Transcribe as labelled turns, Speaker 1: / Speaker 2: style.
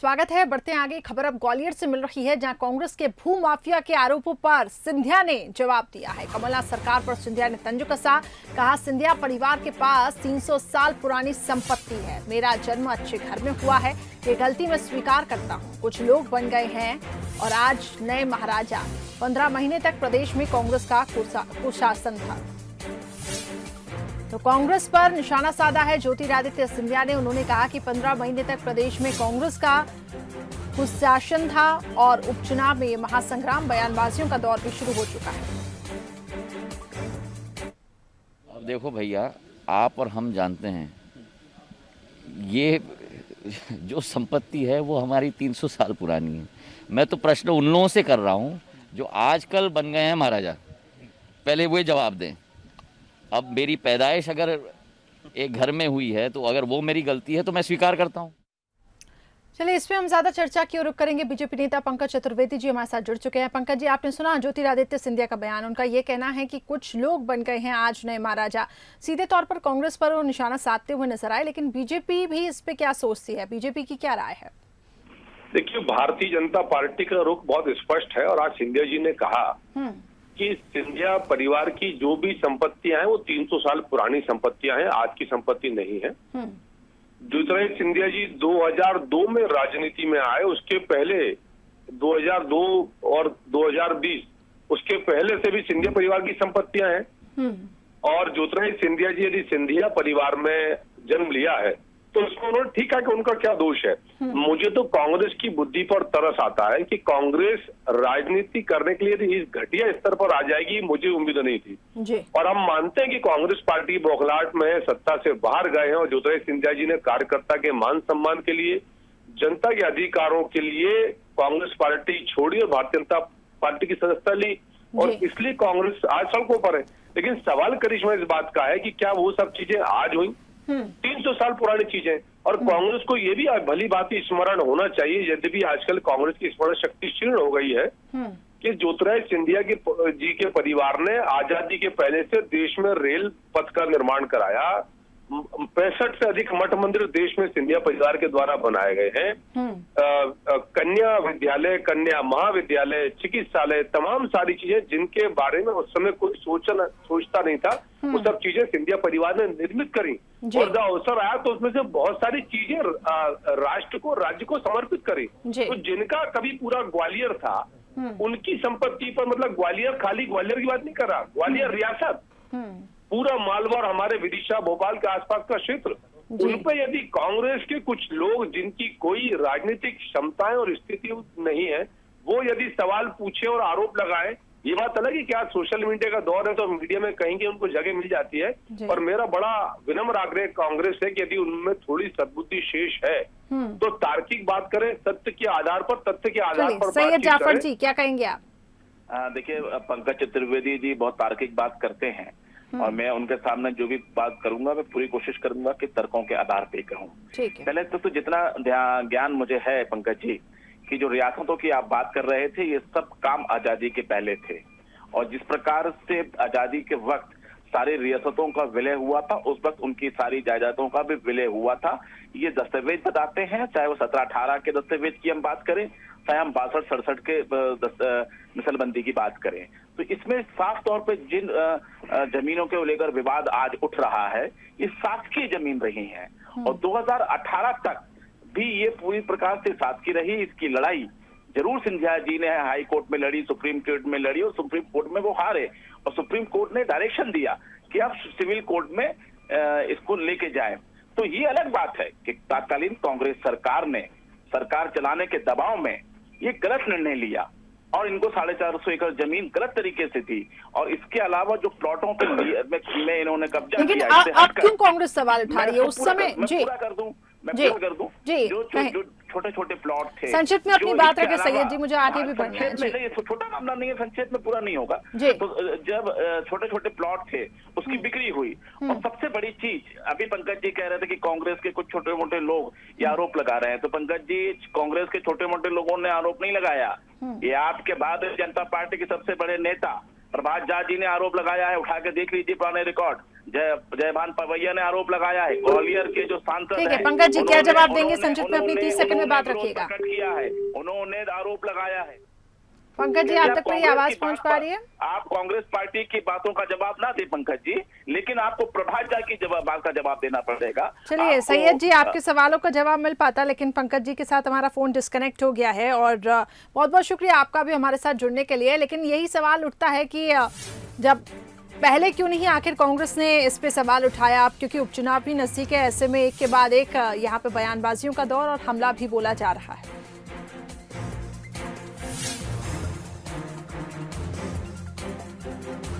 Speaker 1: स्वागत है। बढ़ते हैं आगे। खबर अब ग्वालियर से मिल रही है, जहां कांग्रेस के भू माफिया के आरोपों पर सिंधिया ने जवाब दिया है। कमलनाथ सरकार पर सिंधिया ने तंज कसा। कहा, सिंधिया परिवार के पास 300 साल पुरानी संपत्ति है। मेरा जन्म अच्छे घर में हुआ है, ये गलती मैं स्वीकार करता हूं। कुछ लोग बन गए हैं और आज नए महाराजा। 15 महीने तक प्रदेश में कांग्रेस का कुशासन था। तो कांग्रेस पर निशाना साधा है ज्योतिरादित्य सिंधिया ने। उन्होंने कहा कि 15 महीने तक प्रदेश में कांग्रेस का कुशासन था और उपचुनाव में महासंग्राम, बयानबाजियों का दौर भी शुरू हो चुका है।
Speaker 2: अब देखो भैया, आप और हम जानते हैं ये जो संपत्ति है वो हमारी 300 साल पुरानी है। मैं तो प्रश्न उन लोगों से कर रहा हूँ जो आजकल बन गए हैं महाराजा, पहले वो जवाब दें। अब मेरी पैदाइश अगर एक घर में हुई है तो अगर वो मेरी गलती है तो मैं स्वीकार करता हूं।
Speaker 1: चलिए, इसमें हम ज्यादा चर्चा की ओर रुख करेंगे। बीजेपी नेता पंकज चतुर्वेदी जी हमारे साथ जुड़ चुके हैं। पंकज जी, आपने सुना ज्योतिरादित्य सिंधिया का बयान। उनका ये कहना है कि कुछ लोग बन गए हैं आज नए महाराजा। सीधे तौर पर कांग्रेस पर वो निशाना साधते हुए नजर आए, लेकिन बीजेपी भी इस पे क्या सोचती है? बीजेपी की क्या राय है?
Speaker 3: देखिए, भारतीय जनता पार्टी का रुख बहुत स्पष्ट है और आज सिंधिया जी ने कहा कि सिंधिया परिवार की जो भी संपत्तियां हैं वो 300 साल पुरानी संपत्तियां हैं, आज की संपत्ति नहीं है। ज्योतिरादित्य सिंधिया जी 2002 में राजनीति में आए। उसके पहले 2002 और 2020 उसके पहले से भी सिंधिया परिवार की संपत्तियां हैं। और ज्योतिरादित्य सिंधिया जी यदि सिंधिया परिवार में जन्म लिया है तो उसमें उन्होंने ठीक है कि उनका क्या दोष है। मुझे तो कांग्रेस की बुद्धि पर तरस आता है कि कांग्रेस राजनीति करने के लिए यदि इस घटिया स्तर पर आ जाएगी, मुझे उम्मीद नहीं थी। और हम मानते हैं कि कांग्रेस पार्टी बौखलाहट में सत्ता से बाहर गए हैं और ज्योतिरादित्य सिंधिया जी ने कार्यकर्ता के मान सम्मान के लिए, जनता के अधिकारों के लिए कांग्रेस पार्टी छोड़ी और भारतीय जनता पार्टी की सदस्यता ली और इसलिए कांग्रेस आज सड़कों पर है। लेकिन सवाल करिश्मा इस बात का है कि क्या वो सब चीजें आज हुई? 300 साल पुरानी चीजें। और कांग्रेस को ये भी भली बात स्मरण होना चाहिए, यद्यपि आजकल कांग्रेस की स्मरण शक्ति क्षीण हो गई है, कि ज्योतिरादित्य सिंधिया जी के परिवार ने आजादी के पहले से देश में रेल पथ का निर्माण कराया। 65 से अधिक मठ मंदिर देश में सिंधिया परिवार के द्वारा बनाए गए हैं। कन्या विद्यालय, कन्या महाविद्यालय, चिकित्सालय, तमाम सारी चीजें जिनके बारे में उस समय कोई सोचता नहीं था, वो सब चीजें सिंधिया परिवार ने निर्मित करी। और जब अवसर आया तो उसमें से बहुत सारी चीजें राष्ट्र को, राज्य को समर्पित करी। तो जिनका कभी पूरा ग्वालियर था, उनकी संपत्ति पर, मतलब ग्वालियर, खाली ग्वालियर की बात नहीं कर रहा, ग्वालियर रियासत, पूरा मालवा, हमारे विदिशा, भोपाल के आसपास का क्षेत्र, उन पर यदि कांग्रेस के कुछ लोग जिनकी कोई राजनीतिक क्षमताएं और स्थिति नहीं है, वो यदि सवाल पूछे और आरोप लगाए, ये बात अलग है कि आज सोशल मीडिया का दौर है तो मीडिया में कहीं उनको जगह मिल जाती है। और मेरा बड़ा विनम्र आग्रह कांग्रेस है कि यदि उनमें थोड़ी सद्बुद्धि शेष है तो तार्किक बात करें, सत्य के आधार पर, तथ्य के आधार पर।
Speaker 1: सैयद जाफर जी, क्या कहेंगे आप?
Speaker 4: देखिए, पंकज चतुर्वेदी जी बहुत तार्किक बात करते हैं और मैं उनके सामने जो भी बात करूंगा मैं पूरी कोशिश करूंगा कि तर्कों के आधार पे कहूं। पहले तो जितना ज्ञान मुझे है पंकज जी, कि जो रियासतों की आप बात कर रहे थे, ये सब काम आजादी के पहले थे और जिस प्रकार से आजादी के वक्त सारी रियासतों का विलय हुआ था, उस वक्त उनकी सारी जायदादों का भी विलय हुआ था। ये दस्तावेज बताते हैं, चाहे वो 17-18 के दस्तावेज की हम बात करें, चाहे हम 62-67 के मिसलबंदी की बात करें। तो इसमें साफ तौर पे जिन जमीनों के लेकर विवाद आज उठ रहा है, ये शासकीय जमीन रही है और 2018 तक भी ये पूरी प्रकार से शासकीय रही। इसकी लड़ाई जरूर सिंधिया जी ने हाई कोर्ट में लड़ी, सुप्रीम कोर्ट में लड़ी और सुप्रीम कोर्ट में वो हारे और सुप्रीम कोर्ट ने डायरेक्शन दिया कि आप सिविल कोर्ट में इसको लेके जाएं। तो ये अलग बात है कि तत्कालीन कांग्रेस सरकार ने, सरकार चलाने के दबाव में ये गलत निर्णय लिया और इनको 450 एकड़ जमीन गलत तरीके से थी और इसके अलावा जो प्लॉटों पे में इन्होंने कब्जा
Speaker 1: किया। आप क्यों कांग्रेस सवाल उठा रही है उस समय? जी
Speaker 4: पूरा कर दूं, मैं पूरा कर दूं। जो छोटे छोटे प्लॉट थे,
Speaker 1: संक्षिप्त में अपनी बात रखें सैयद जी, मुझे आगे भी बढ़ना है।
Speaker 4: नहीं, छोटा मामला नहीं है, संक्षेप में पूरा नहीं होगा। तो जब छोटे छोटे प्लॉट थे उसकी बिक्री हुई और सबसे बड़ी चीज, अभी पंकज जी कह रहे थे कि कांग्रेस के कुछ छोटे मोटे लोग ये आरोप लगा रहे हैं, तो पंकज जी, कांग्रेस के छोटे मोटे लोगों ने आरोप नहीं लगाया। ये आपके भारतीय जनता पार्टी के सबसे बड़े नेता प्रभात झा जी ने आरोप लगाया है, उठा के देख लीजिए पुराने रिकॉर्ड। जयभान पवैया ने आरोप लगाया है, ग्वालियर के जो सांसद
Speaker 1: ठीक है
Speaker 4: हैं,
Speaker 1: पंकज जी, क्या जवाब देंगे?
Speaker 4: उन्होंने-
Speaker 1: संक्षिप्त में अपनी 30 सेकंड में बात
Speaker 4: उन्होंने
Speaker 1: रखिएगा।
Speaker 4: प्रकट किया है, उन्होंने आरोप लगाया है।
Speaker 1: पंकज जी, आप तक मेरी
Speaker 4: कांग्रेस
Speaker 1: आवाज
Speaker 4: की
Speaker 1: पहुंच
Speaker 4: बात
Speaker 1: पा रही है?
Speaker 4: आप कांग्रेस पार्टी की बातों का जवाब ना दे पंकज जी, लेकिन आपको प्रभात झा की बात का जवाब देना पड़ेगा।
Speaker 1: चलिए सैयद जी, आपके सवालों का जवाब मिल पाता, लेकिन पंकज जी के साथ हमारा फोन डिस्कनेक्ट हो गया है। और बहुत बहुत शुक्रिया आपका भी हमारे साथ जुड़ने के लिए। लेकिन यही सवाल उठता है कि जब पहले क्यों नहीं आखिर कांग्रेस ने इस पे सवाल उठाया? अब क्योंकि उपचुनाव भी नजदीक है, ऐसे में एक के बाद एक यहाँ पे बयानबाजियों का दौर और हमला भी बोला जा रहा है।